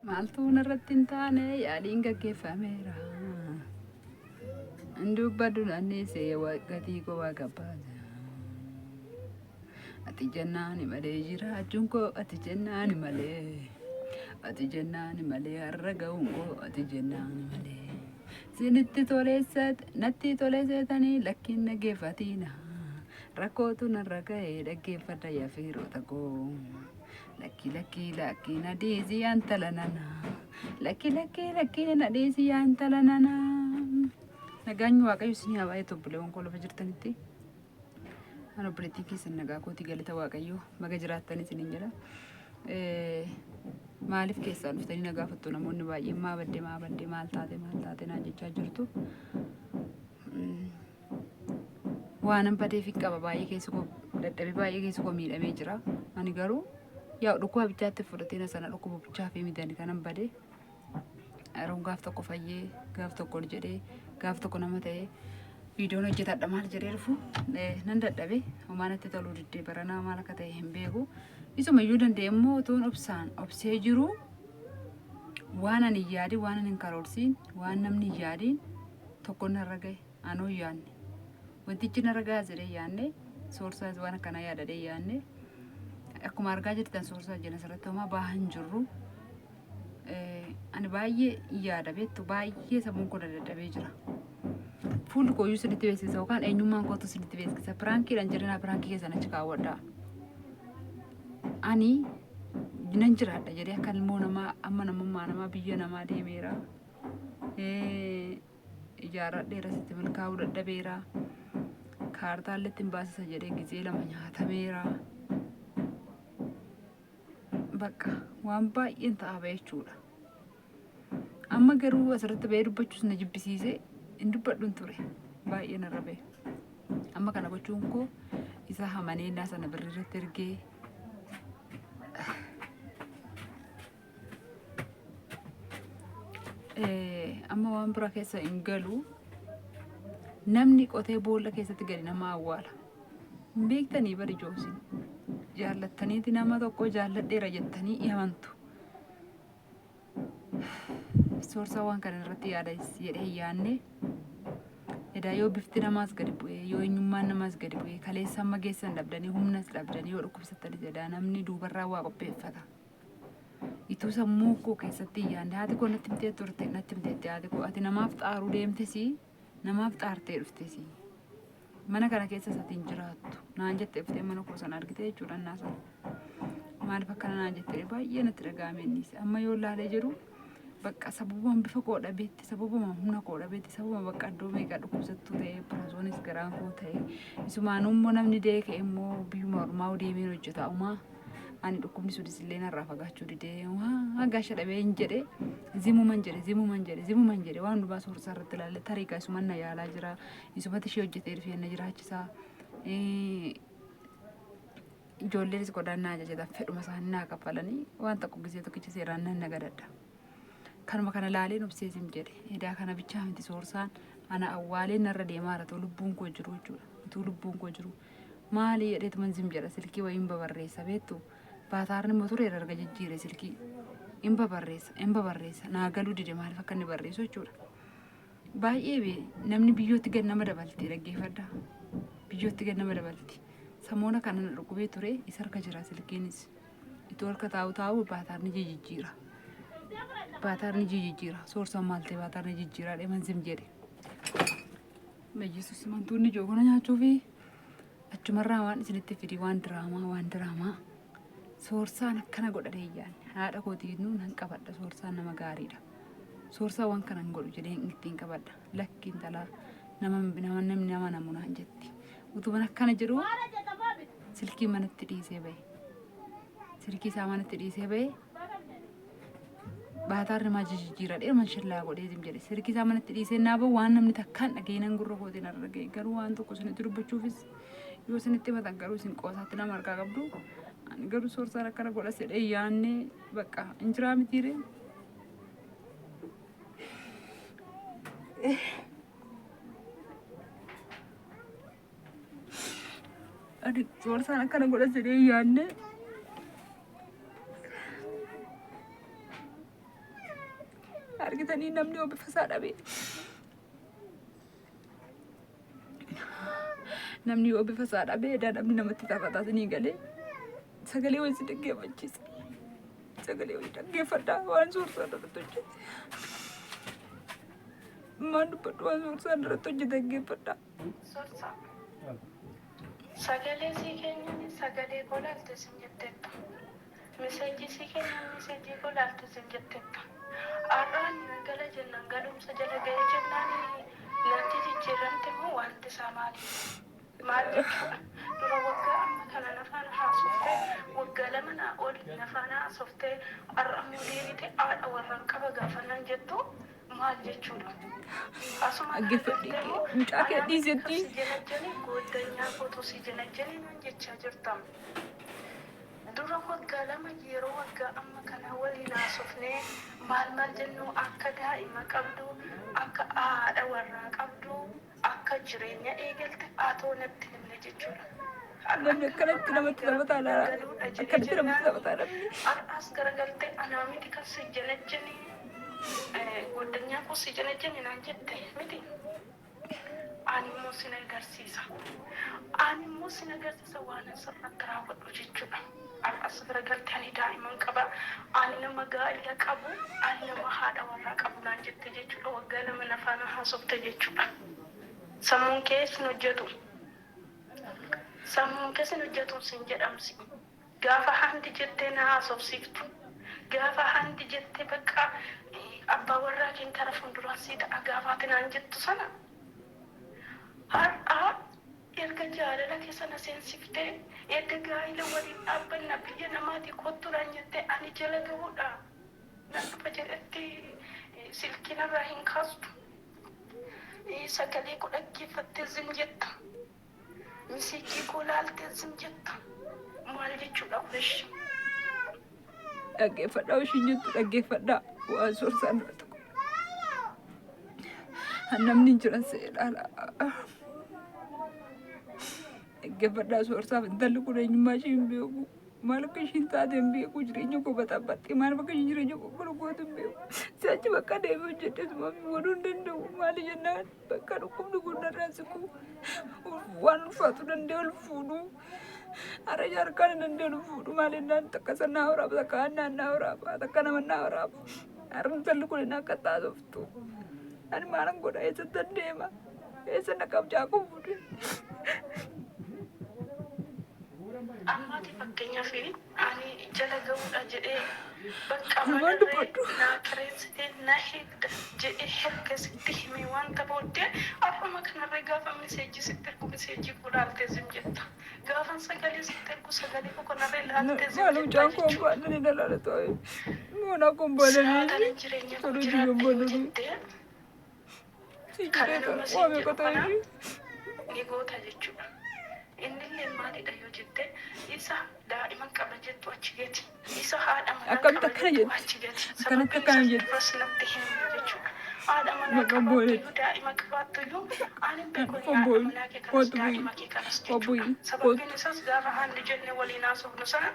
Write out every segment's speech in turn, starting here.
Maaltuun irratti hin taane yaaliin gaggeeffameera. Dubbadhu nanneesee gatii kophaa qabbaata. Ati jennaani malee jiraachuun koo ati jennaani malee. Ati jennaani malee har'a ga'uun koo ati jennaani malee. Sinitti natti toleessatanii lakkiin dhaggeeffatiina. Rakkootu narra ga'ee dhaggeeffadha yaafeerota koo. Lakki nadhiisi yaantala nana. Lakki nadhiisi yaantala nana. Nagaan waaqayyo isin haa baay'ee obboleewwan koo lafa jirtanitti. Ani obboleettii keessan nagaa kootii galata waaqayyoo baga jiraattan isiniin jedha. Maaliif keessaan dhuftanii nagaa fattu namoonni baay'een maa baddee maal taate naan jechaa jirtu. Waanan badeef hin qaba baay'ee keessi koo dadhabee baay'ee keessi koo miidhamee jira. Ani garuu yaa dhukkuba bichaatti fudhatee sana dhukkuba bichaa fi midhaan kanan badee. Yeroon gaaf tokko fayyee gaaf tokko jedhee gaaf tokko nama ta'ee viidiyoon hojjetadha maal jedhee dhufu nan dadhabe homaa natti toluu diddee baranaa maal akka ta'e hin beeku. Isuma iyyuu danda'e immoo otoon obsee jiru waan ani hin yaadin waan ani hin karoorsiin waan namni hin yaadiin tokko narra gahe anoo hin yaadne. Wantichi narra gahaa jedhee yaadne soorsaas waan akkanaa yaadadhee yaadne akkuma argaa jirtan soorsaa jiran asirratti homaa bahaa hin jirru. Ani baay'ee yaada beektu baay'ee sammuun koo dadhabee jira. Fuulli kooyyuu sinitti beeksisa yookaan eenyummaan kootu sinitti beeksisa. Piraankiidhaan jireenya piraankii keessan achi kaawwadha. Ani nan jiraadha jedhee akka ilmoo namaa amma namummaa namaa biyya namaa deemeera. Ijaarradheera sitti milkaa'uu dadhabeera. Kaartaallee ittiin baasisa jedhee gizee lama nyaatameera. Bakka waan baay'een ta'a jechuudha. Amma garuu asirratti bahee dubbachuus na jibbisiise hin dubbadhuun ture baay'ee narra bahe. Amma kana gochuun koo isa hamaneenaa sana birrirratti ergee amma waan bira keessa hin galu namni qotee boolla keessatti gadi nama awwaala. Hin beektanii bari joosiin. Jaallattaniiti nama tokko jaalladheera jettanii amantu. Soorsaa waan kana irratti yaada jedhee yaadne edaa yoo bifti namaas gadi bu'ee yoo eenyummaan namaas gadi bu'ee kaleessa amma geessan dhabdanii humnas dhabdanii yoo dhukkubsattanis edaa namni duubarraa waa qopheeffata. Ituu sammuu koo keessatti yaadne haati koo natti himtee turte natti himteetti haati koo ati namaaf xaaruu deemtesi namaaf xaartee dhuftesi. Mana kana keessa satiin jiraattu naan jettee dhuftee mana koo sana argite jechuudha naasa. Maaliif akkana naan jettee baay'ee natti dhaga'ame innis amma yoo laalee jiru bakka sababuma bifa koo dhabeetti sababuma humna koo dhabeetti sababuma bakka iddoo meeqa dhukkubsattu ta'e pirasoonis garaan koo ta'e isumaan immoo namni deeke immoo biyyuma ormaa deemee hojjeta umaa ani dhukkubni sudis illee narraa fagaachuu didee waa gaasha dhabee hin jedhe zimuman jedhe waan dhubaa soorsaa irratti ilaalle tariikaa isuman na yaalaa jira isumatti ishee hojjetee dhufee na jiraachisaa ijoollenis godaannaa ajajatan fedhuma isaanii naa kaffalanii waan tokko gisee tokkicha seeraan nan nagadadha. Kanuma kana laaleen obseesim jedhe edaa kana bichaa miti soorsaan ana awwaaleen narra deemaa irra lubbuun koo jiru jechuudha. Ituu lubbuun koo jiru maali jedheetuman zim jedha silkii wayiin babarreessa beektu baataarni motoree darga jijjiire silkii hin babarreessa naa galuu dide maaliif akka inni barreessu jechuudha. Baay'ee namni biyyootti gad nama dabalti dhaggeeffadha. Biyyootti gad nama dabalti. Samoona kana na dhukkubee ture isa harka jira silkiinis. Ituu harka taa'u baataarni jijjiira. Baataarni jijjiira soorsaan maaltee baataarni jijjiiraa deeman zim jedhe. Yesus mantuunni joogona nyaachuu fi achumarraa waan isinitti fidi waan diraamaa soorsaan akkana godhadhee yaadne haadha kootiinuu nan qabadha soorsaan nama gaariidha. Soorsaa waan kana hin godhu jedhee ittiin qabadha lakkiin talaa nama namunaan jetti. Utuban akkana jedhu silkii manatti dhiisee bahe. Silkii isaa manatti dhiisee bahe. Baataarni maa jijjiira dheeman shillaa godhee zim jedhe silkii isaa manatti dhiisee naaba waan namni takkaan dhageenan gurra kootiin argee garuu waan tokko isinitti dubbachuufis yoo isinitti himatan garuu isin qoosaatti nama argaa qabdu ani garuu soorsaan akkana godha jedhee yaadne bakka injiraa mitiire. Ani soorsaan akkana godha jedhee yaadne argitanii namni yoo bifa isaa dhabe namni yoo bifa isaa dhabe edaa namni namatti taphatatanii galee sagalee wayii si dhaggeeffachiisa. Sagalee wayii dhaggeeffadhaa waan suursaa irratti hojjete. Maan dubbadhu waan suursaa irratti hojjete dhaggeeffadhaa. Sagalee si keenyan sagalee golaalte sin jetteetta. Miseejii si keenyan miseejii golaalte sin jetteetta. Arraan gala jennaan galumsa jala ga'ee jennaan natti jijjiiramte moo wanti isaa maali? Maal jechuudha? Dura waggaa amma kana nafaan haasoftee waggaa lama naa ol nafaan haasoftee ar'amuu deebite haadha warraan qaba gaafannaan jettu maal jechuudha? Asuma mucaa kee dhiisetti goddanyaa kootu si jenajjanii naan jechaa jirtam. Dura waggaa lama yeroo waggaa amma kana waliin haasofnee maal jennu akka daa'ima qabdu akka haadha warraa qabdu akka jireenya eegalte haatoo natti himne jechuudha. namni akkanatti namatti taphataa laala akkanatti namatti taphataa namni. Har'aas garagaltee anaa miti kan si jenajjanii goddanyaa koo si jenajjanii naan jette miti. Ani immoo sin agarsiisa. Ani immoo sin agarsiisa waan asirratti raawwadhu jechuudha. As garagaltee ani daa'iman qaba. Ani nama gaa'ela qabu. Ani nama haadha warraa qabu naan jette jechuudha. Waggaa lama nafaan haasofte jechuudha. Sammuun kee sin hojjetu. Sammuun kee sin hojjetu sin jedhamsi. Gaafa handi jettee na haasofsiiftu. Gaafa handi jettee bakka abbaa warraa keen kara fuulduraan si ta'a gaafaati naan jettu sana. Har'aa erga jaalala keessa na seensiftee erga gaa'ela waliin dhaabbanna biyya namaati kottuudhaan jettee ani jala ga'uudha. Nan dhufa jedhetti silkinarraa hin kaastu. Sagalee koo dhaggeeffattee zim jetta. Miseejii koo laaltee zim jetta. Maal jechuudha kunis? Dhaggeeffadhaa ishiin jettu dhaggeeffadhaa waan suursaan irratti namni hin jiran seedhaala. Dhaggeeffadhaa suursaaf intalli kun eenyummaa ishee hin beeku. Maal akka ishiin taate hin beeku. Jireenya koo baxaabbaxxee maal bakka ishiin jireenya koo golgootu hin beeku. Si'achi bakka deemee hojjedhees maamii godhuu hin danda'u. Maali jennaan bakka dhukkubni kun narraa siqu waan ulfaatu danda'e ol fuudhu. Har'a harkaan hin danda'e ol fuudhu. Maali jennaan takka sannaa horaaf takka annaan naa horaaf takka nama naa horaaf. Har'a intalli kun hin akka taasoftu. Ani maalan godha eessatti deema? Eessa na qabjaa kun fuudhe? Ammaati fakkeenyaaf ani jala ga'uudha jedhee bakka madarree naa kireessitee na heegda jedhee herga sitti himee wanta booddee afama kanarree gaafa miseejii sitti ergu miseejii koo laaltee zim jetta. Gaafan sagalee sitti ergu sagalee koo kanarree laaltee zim jetta jechuudha. Saadaan jireenya koo jiraatte yoo jettee kana nama siin jedhu kana ni goota jechuudha. Innillee maalidha yoo jette isa daa'iman qaba jettu achi geeti. Isa haadha manaa qaba jettu achi geeti. Sababiin isaa duras natti himne jechuudha. Haadha manaa qabaattuyyuu daa'ima qabaattuyyuu ani beekun haadha manaa kee kanas daa'ima kee kanas jechuudha. Sababiin isaas gaafa haalli jenne waliin haasofnu sana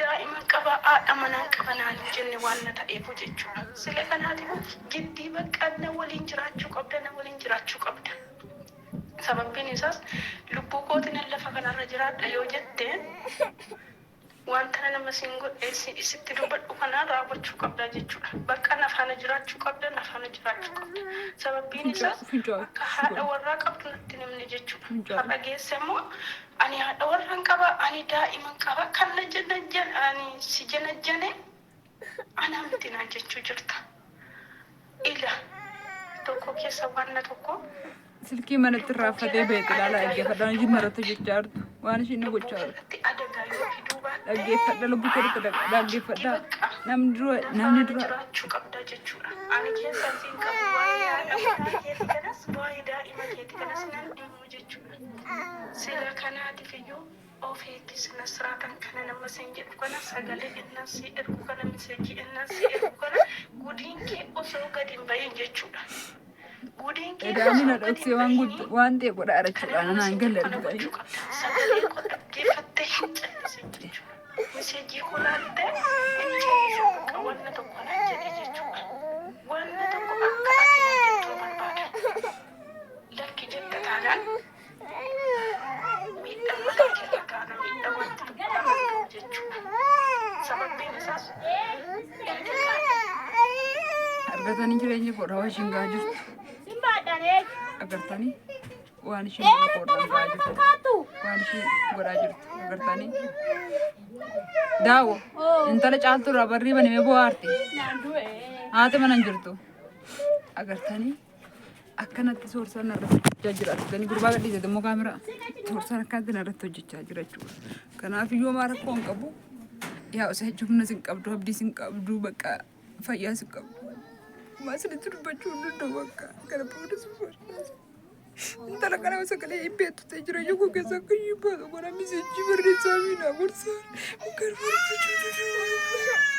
daa'iman qaba haadha manaa qaba naan jenne waan na ta'eefu jechuudha. Sile kanaatiif giddii bakka na waliin jiraachuu qabda na waliin jiraachuu qabda. Sababiin isaas lubbuu kootiin lafa kanarra jiraadha yoo jetteen wanta nama siin godhee isitti dubbadhu kanaa raawwachuu qabda jechuudha. Bakka nafaana jiraachuu qabda nafaana jiraachuu qabda. Sababiin isaas akka haadha warraa qabdu natti himne jechuudha. Har'a geesse immoo ani haadha warraan qaba ani daa'iman qaba kan na jenajjan ani si jenajjane anaa miti naan jechuu jirta. Ila tokko keessa waan tokko silkii manatti raaffatee beeku ilaala dhaggeeffadhaan ishiin maratu jechaa jirtu waan ishiin na gochaa jirtu dhaggeeffadha lubbuu kee dhaggeeffadhaa namni dura jiraachuu qabda jechuudha. Ani keessa siin qabu waa'ee haadha manaa keetii kanas waa'ee daa'ima keetii kanas nan dhimu jechuudha. Sila kanaatiif iyyuu of eeggis nasraatan kana nama siin jedhu kana sagalee innan si ergu kana miseejii innan si ergu kana gudiin kee osoo gadi hin bahin jechuudha. Edaani na dhoksee waan ta'e godha arachuudhaan anaan galle dhufanii. Sagalee koo dhaggeeffattee hin callisee jechuudha. Miseejii koo laaltee hin callisee bakka wanna tokko naan jedhe jechuudha. Wanna agartanii jireenya koodhaa waan ishiin gahaa jirtu. Agartanii waan ishiin koodhaa gahaa jirtu. Waan ishiin godhaa jirtu agartanii. Daawo intala caaltuu irraa barrii banamee bo'aarte. Haati mana hin jirtu. Agartanii akkanatti soorsaan irratti hojjechaa jira. Arganii gurbaa gadhiisee immoo kaameraa soorsaan akkanatti irratti hojjechaa jira jechuudha. Kanaaf iyyuu maa rakkoo hin qabu. Yaa osoo humna sin qabdu abdii sin qabdu bakka fayyaa sin qabdu. Maasinitti dubbachuu hin danda'u bakka kana booda suufarnaas. Intala kana sagalee beektu ta'e jireenya koo keessa akka hin baatu godha miseejii barreessaa fi naa gorsaa. Gargaarfachuu danda'u.